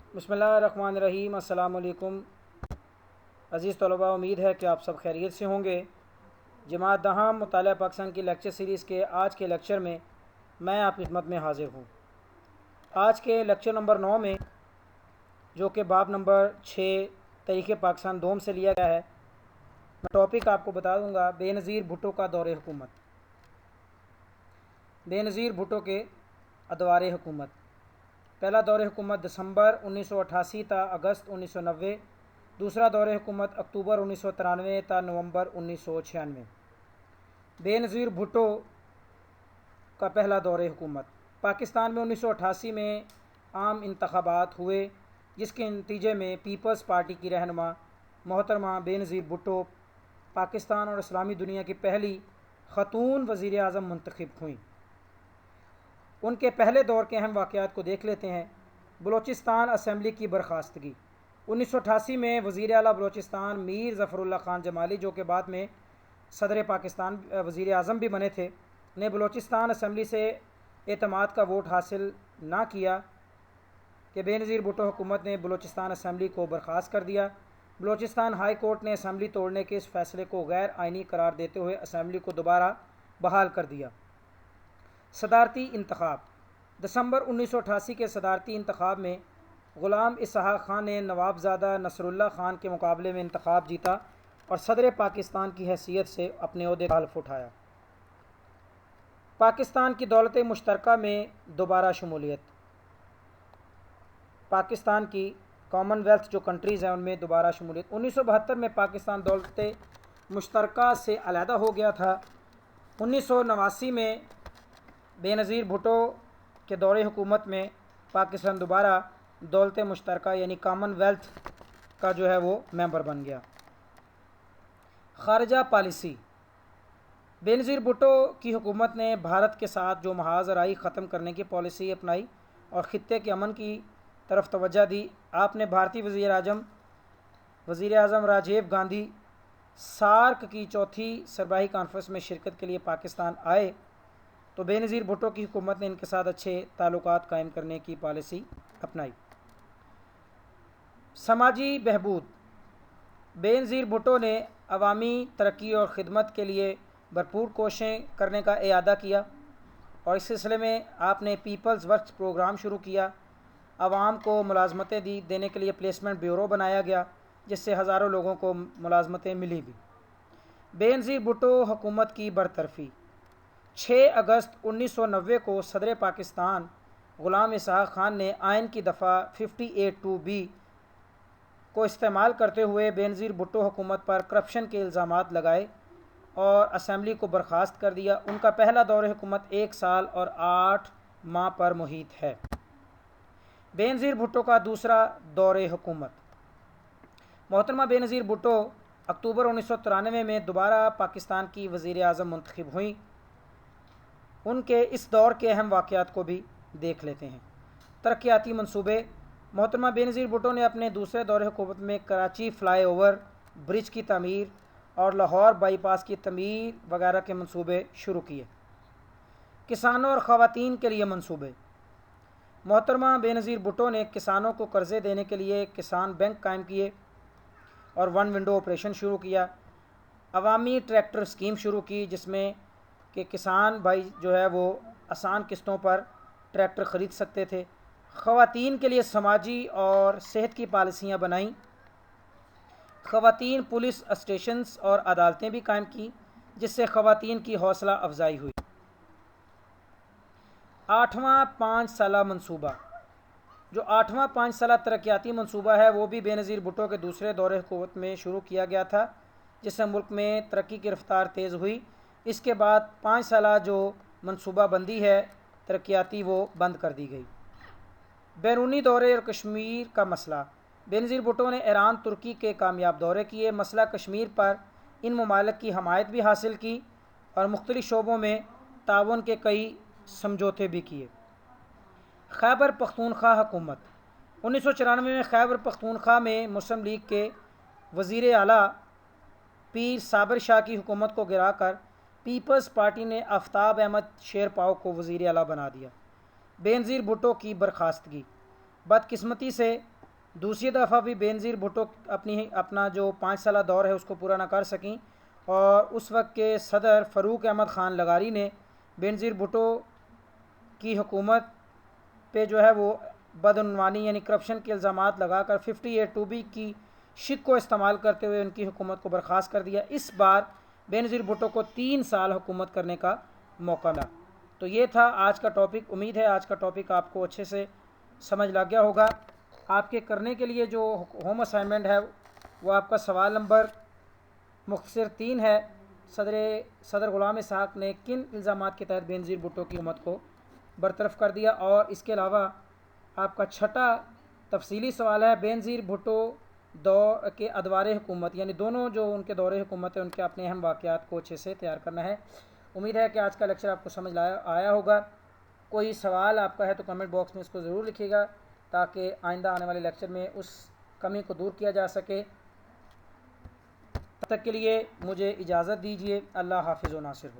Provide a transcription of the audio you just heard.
बिस्मिल्लाहिर्रहमानिर्रहीम। अस्सलाम वालेकुम अज़ीज़ तलबा, उम्मीद है कि आप सब खैरियत से होंगे। जमात दहाम मुतालिया पाकिस्तान की लेक्चर सीरीज़ के आज के लेक्चर में मैं आपकी खिदमत में हाज़िर हूँ। आज के लेक्चर नंबर 9 में, जो कि बाब नंबर 6 तरीक़े पाकिस्तान दोम से लिया गया है, मैं टॉपिक आपको बता दूँगा बेनज़ीर भुट्टो का दौरे हुकूमत। बेनज़ीर भुट्टो के अदवार हुकूमत। पहला दौरे हुकूमत दिसंबर 1988 ता अगस्त 1990। दूसरा दौरे हुकूमत अक्टूबर 1993 ता नवंबर 1996। बेनज़ीर भुट्टो का पहला दौरे हुकूमत। पाकिस्तान में 1988 में आम इंतखाबात हुए, जिसके नतीजे में पीपल्स पार्टी की रहनुमा मोहतरमा बेनज़ीर भुट्टो पाकिस्तान और इस्लामी दुनिया की पहली ख़तून वज़ीर आज़म मुंतखब हुई। उनके पहले दौर के अहम वाक़यात को देख लेते हैं। बलोचिस्तान असम्बली की बर्खास्तगी। 1988 में वज़ीर आला बलोचिस्तान मीर ज़फ़रुल्लाह ख़ान जमाली, जो कि बाद में सदर पाकिस्तान वज़ीर आज़म भी बने थे, ने बलोचिस्तान असम्बली से एतमाद का वोट हासिल ना किया कि बेनज़ीर भुट्टो हुकूमत ने बलोचिस्तान असम्बली को बर्खास्त कर दिया। बलोचिस्तान हाई कोर्ट ने असम्बली तोड़ने के इस फैसले को गैर आइनी करार देते हुए असम्बली को दोबारा बहाल कर दिया। सदारती इंतखाब। दिसंबर 1988 के सदारती इंतखाब में ग़ुलाम इसहाक़ खान ने नवाबज़ादा नसरुल्लाह ख़ान के मुकाबले में इंतखाब जीता और सदर पाकिस्तान की हैसियत से अपने ओहदे का हल्फ़ उठाया। पाकिस्तान की दौलत मुश्तरका में दोबारा शमूलियत। पाकिस्तान की कॉमनवेल्थ जो कंट्रीज़ हैं उनमें दोबारा शमूलियत। 1972 में पाकिस्तान दौलत मुश्तरका से अलहदा हो गया था। 1989 में बेनज़ीर भुट्टो के दौरे हुकूमत में पाकिस्तान दोबारा दौलत मुश्तरका यानी कॉमनवेल्थ का जो है वो मेंबर बन गया। ख़ारजा पॉलिसी। बेनज़ीर भुट्टो की हुकूमत ने भारत के साथ जो महाजराई ख़त्म करने की पॉलिसी अपनाई और ख़ित्ते के अमन की तरफ तवज्जो दी। आपने भारतीय वज़ीर आज़म राजीव गांधी सार्क की चौथी सरबराही कॉन्फ्रेंस में शिरकत के लिए पाकिस्तान आए तो बेनज़ीर भुट्टो की हुकूमत ने इनके साथ अच्छे ताल्लुकात कायम करने की पॉलिसी अपनाई। समाजी बहबूद। बेनज़ीर भुट्टो ने अवामी तरक्की और ख़िदमत के लिए भरपूर कोशिशें करने का इरादा किया और इस सिलसिले में आपने पीपल्स वर्क्स प्रोग्राम शुरू किया। आवाम को मुलाजमतें देने के लिए प्लेसमेंट ब्यूरो बनाया गया, जिससे हज़ारों लोगों को मुलाजमतें मिली भी। बेनज़ीर भुट्टो हुकूमत की बरतरफ़ी। 6 अगस्त 1990 को सदर पाकिस्तान ग़ुलाम इसहाक़ खान ने आइन की दफ़ा 58(2)B को इस्तेमाल करते हुए बेनज़ीर भुट्टो हुकूमत पर करप्शन के इल्ज़ामात लगाए और असम्बली को बर्खास्त कर दिया। उनका पहला दौर हुकूमत 1 साल और 8 माह पर मुहित है। बेनज़ीर भुट्टो का दूसरा दौर हुकूमत। मोहतरमा बेनज़ीर भुट्टो अक्टूबर 1993 में दोबारा पाकिस्तान की वज़ीर आज़म मुंतखब हुई। उनके इस दौर के अहम वाक़यात को भी देख लेते हैं। तरक्याती मंसूबे। मोहतरमा बेनज़ीर भुट्टो ने अपने दूसरे दौरे हुकूमत में कराची फ़्लाई ओवर ब्रिज की तमीर और लाहौर बाईपास की तमीर वगैरह के मंसूबे शुरू किए। किसानों और ख़वातीन के लिए मंसूबे। मोहतरमा बेनज़ीर भुट्टो ने किसानों को कर्ज़े देने के लिए किसान बैंक कायम किए और वन विंडो ऑपरेशन शुरू किया। अवामी ट्रैक्टर स्कीम शुरू की, जिसमें कि किसान भाई जो है वो आसान किस्तों पर ट्रैक्टर ख़रीद सकते थे। ख़वातीन के लिए समाजी और सेहत की पॉलिसियाँ बनाईं। ख़वातीन पुलिस स्टेशंस और अदालतें भी कायम की, जिससे ख़वातीन की हौसला अफजाई हुई। 8वां 5 साला मंसूबा। जो 8वां 5 साला तरक्याती मंसूबा है वो भी बेनज़ीर भुट्टो के दूसरे दौरे हुकूमत में शुरू किया गया था, जिससे मुल्क में तरक्की की रफ्तार तेज़ हुई। इसके बाद 5 साला जो मंसूबा बंदी है तरक्याती वो बंद कर दी गई। बैरूनी दौरे और कश्मीर का मसला। बेनज़ीर भुट्टो ने ईरान तुर्की के कामयाब दौरे किए, मसला कश्मीर पर इन ममालिक की हमायत भी हासिल की और मुख्तलिफ़ शोबों में ताउन के कई समझौते भी किए। खैबर पख्तूनख्वा हुकूमत। 1994 में खैबर पख्तूनख्वा में मुस्लिम लीग के वज़ीर आला पीर साबिर शाह की हुकूमत को गिराकर पीपल्स पार्टी ने आफ्ताब अहमद शेरपाव को वज़ीर आला बना दिया। बेनज़ीर भुट्टो की बर्खास्तगी। बदकिस्मती से दूसरी दफ़ा भी बेनज़ीर भुट्टो अपना जो 5 साला दौर है उसको पूरा ना कर सकें और उस वक्त के सदर फ़रूक अहमद ख़ान लगारी ने बेनज़ीर भुट्टो की हुकूमत पे जो है वो बदउनवानी यानी करप्शन के इल्ज़ामात लगाकर 58(2)B की शिक को इस्तेमाल करते हुए उनकी हुकूमत को बर्खास्त कर दिया। इस बार बेनज़ीर भुट्टो को 3 साल हुकूमत करने का मौका मिला। तो ये था आज का टॉपिक। उम्मीद है आज का टॉपिक आपको अच्छे से समझ लग गया होगा। आपके करने के लिए जो होम असाइनमेंट है वो आपका सवाल नंबर मुख्तसर 3 है। सदर ग़ुलाम इसहाक़ ने किन इल्ज़ामात के तहत बेनज़ीर भुट्टो की हुकूमत को बरतरफ कर दिया। और इसके अलावा आपका छठा तफसीली सवाल है बेनज़ीर भुट्टो दौर के अदवार हुकूमत यानी दोनों जो उनके दौरे हुकूमत है उनके अपने अहम वाक़यात को अच्छे से तैयार करना है। उम्मीद है कि आज का लेक्चर आपको समझ आया होगा। कोई सवाल आपका है तो कमेंट बॉक्स में इसको ज़रूर लिखिएगा ताकि आइंदा आने वाले लेक्चर में उस कमी को दूर किया जा सके। तब तक के लिए मुझे इजाज़त दीजिए। अल्लाह हाफ़िज़ व नासिर हो।